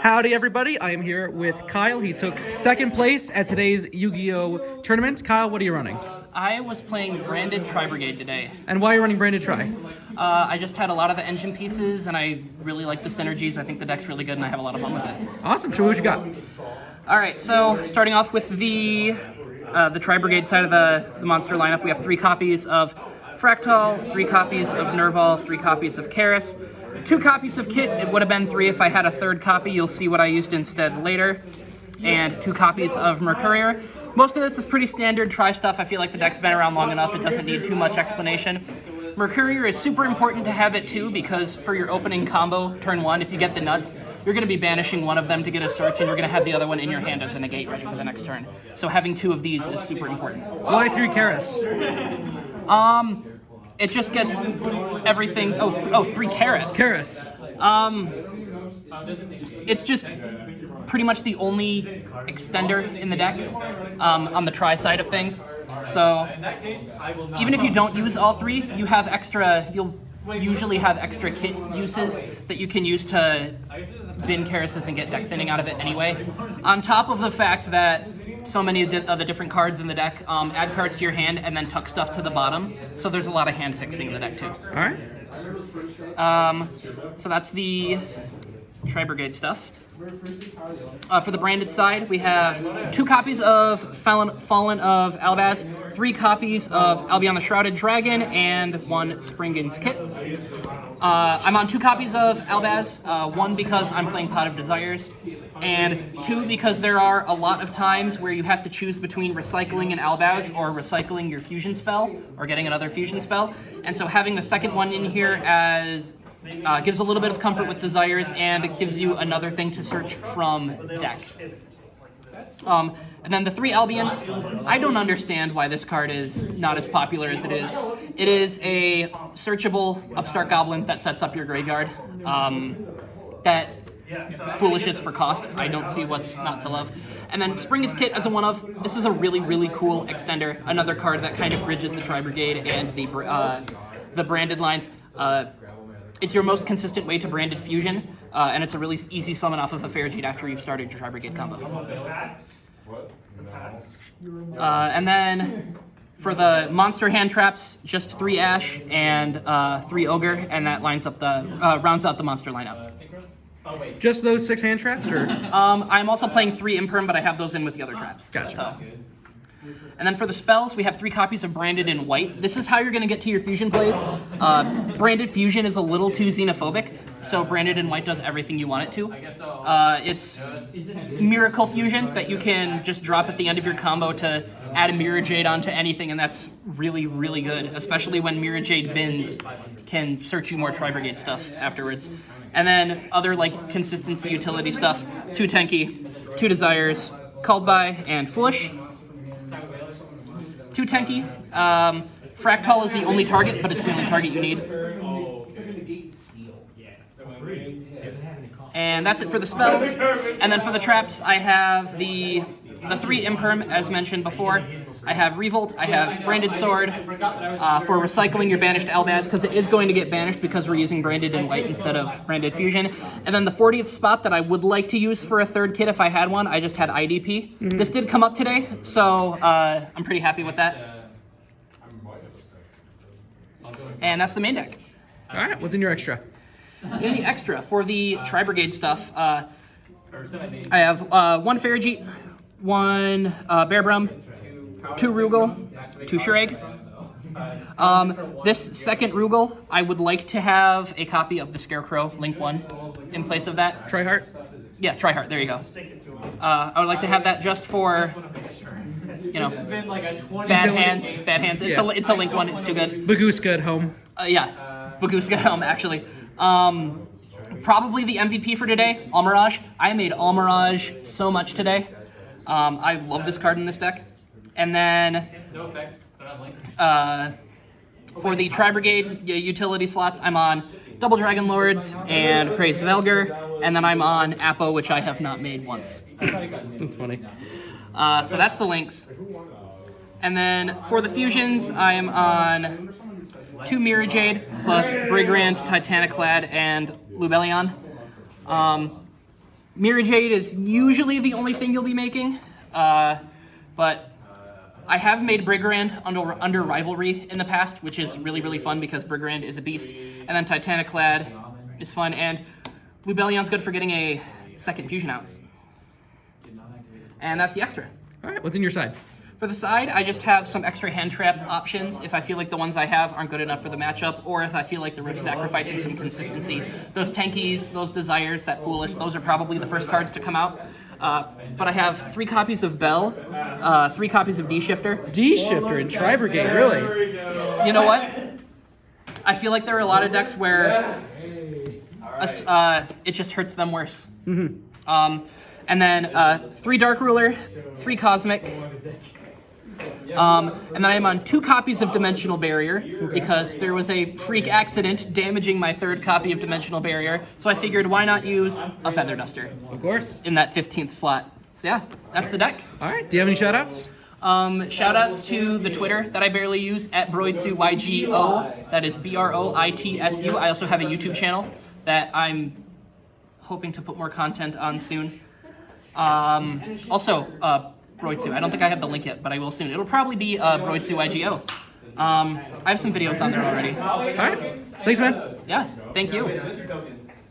Howdy everybody, I am here with Kyle. He took second place at today's Yu-Gi-Oh! Tournament. Kyle, what are you running? I was playing Branded Tri-Brigade today. And why are you running Branded Tri? I just had a lot of the engine pieces, and I really like the synergies. I think the deck's really good, and I have a lot of fun with it. Awesome, so what you got? All right, so starting off with the Tri-Brigade side of the monster lineup, we have 3 copies of Fractal, 3 copies of Nerval, 3 copies of Karis, 2 copies of Kit. It would have been 3 if I had a 3rd copy. You'll see what I used instead later. And 2 copies of Mercurier. Most of this is pretty standard Tri stuff. I feel like the deck's been around long enough. It doesn't need too much explanation. Mercurier is super important to have it too, because for your opening combo, turn 1, if you get the nuts, you're going to be banishing one of them to get a search, and you're going to have the other one in your hand as a negate ready for the next turn. So having 2 of these is super important. Why 3 Karis? It just gets everything. Oh, 3 Karis. Karis. It's just pretty much the only extender in the deck on the Tri side of things. So even if you don't use all 3, you have extra. You'll usually have extra kit uses that you can use to bin Karises and get deck thinning out of it anyway. On top of the fact that so many of the different cards in the deck add cards to your hand and then tuck stuff to the bottom, so there's a lot of hand fixing in the deck too. All right. So that's the Tri-Brigade stuff. For the branded side, we have 2 copies of Fallen of Albaz, 3 copies of Albion the Shrouded Dragon, and 1 Springen's Kit. I'm on 2 copies of Albaz, 1 because I'm playing Pot of Desires, and 2 because there are a lot of times where you have to choose between recycling an Albaz or recycling your fusion spell, or getting another fusion spell, and so having the second one in here as gives a little bit of comfort with Desires, and it gives you another thing to search from deck. And then the 3 Albion, I don't understand why this card is not as popular as it is. It is a searchable Upstart Goblin that sets up your graveyard. That foolish is for cost. I don't see what's not to love. And then Springen's Kit as a one-of. This is a really, really cool extender. Another card that kind of bridges the Tri-Brigade and the branded lines. It's your most consistent way to branded fusion, and it's a really easy summon off of a Farigate after you've started your Tri-Brigade combo. And then for the monster hand traps, just 3 Ash and 3 Ogre, and that lines up rounds out the monster lineup. Just those 6 hand traps, or? I'm also playing 3 Imperm, but I have those in with the other traps. Gotcha. So. And then for the spells, we have 3 copies of Branded in White. This is how you're going to get to your fusion plays. Branded Fusion is a little too xenophobic, so Branded in White does everything you want it to. It's Miracle Fusion that you can just drop at the end of your combo to add a Mirror Jade onto anything, and that's really, really good, especially when Mirror Jade bins can search you more Tri-Brigade stuff afterwards. And then other like consistency utility stuff, 2 Tenki, 2 Desires, Called By, and Foolish. 2 Tenki. Fractal is the only target, but it's the only target you need. And that's it for the spells. And then for the traps, I have the 3 Imperm, as mentioned before. I have Revolt, I have Branded Sword for recycling your banished Albaz, because it is going to get banished because we're using Branded in White instead of Branded Fusion. And then the 40th spot that I would like to use for a 3rd kit if I had one, I just had IDP. Mm-hmm. This did come up today, so I'm pretty happy with that. And that's the main deck. All right, what's in your extra? In the extra, for the Tri-Brigade stuff, I have 1 Farigate, 1 Bearbrum, 2 Rugal, 2 Shureg. This second Rugal, I would like to have a copy of the Scarecrow Link 1 in place of that. Tri-Heart? Yeah, Tri-Heart, there you go. I would like to have that just for, you know, bad hands. Yeah. It's a Link 1, it's too good. Baguska at home. Yeah, Baguska at home, actually. Probably the MVP for today, Almirage. I made Almirage so much today. I love this card in this deck. And then for the Tri-Brigade utility slots, I'm on Double Dragon Lords and Crazed Velgar, and then I'm on Appo, which I have not made once. That's funny. So that's the links. And then for the fusions, I am on 2 Mirror Jade plus Brigrand, Titaniclad, and Lubellion. Mirror Jade is usually the only thing you'll be making, but I have made Brigand under Rivalry in the past, which is really, really fun because Brigand is a beast. And then Titaniclad is fun, and Blue Bellion's good for getting a second fusion out. And that's the extra. All right, what's in your side? For the side, I just have some extra hand trap options if I feel like the ones I have aren't good enough for the matchup, or if I feel like they're sacrificing some consistency. Those Tankies, those Desires, that Foolish, those are probably the first cards to come out. But I have 3 copies of Bell, 3 copies of D-Shifter. D-Shifter in Tri-Brigade, really? You know what? I feel like there are a lot of decks where it just hurts them worse. And then 3 Dark Ruler, 3 Cosmic. And then I'm on 2 copies of Dimensional Barrier because there was a freak accident damaging my 3rd copy of Dimensional Barrier. So I figured, why not use a Feather Duster? Of course. In that 15th slot. So yeah, that's the deck. All right. Do you have any shout-outs? Shout-outs to the Twitter that I barely use, at BroitsuYGO. That is BROITSU. I also have a YouTube channel that I'm hoping to put more content on soon. Also, Broitsu. I don't think I have the link yet, but I will soon. It'll probably be BroitsuYGO. I have some videos on there already. All right. Thanks, man. Yeah, thank you.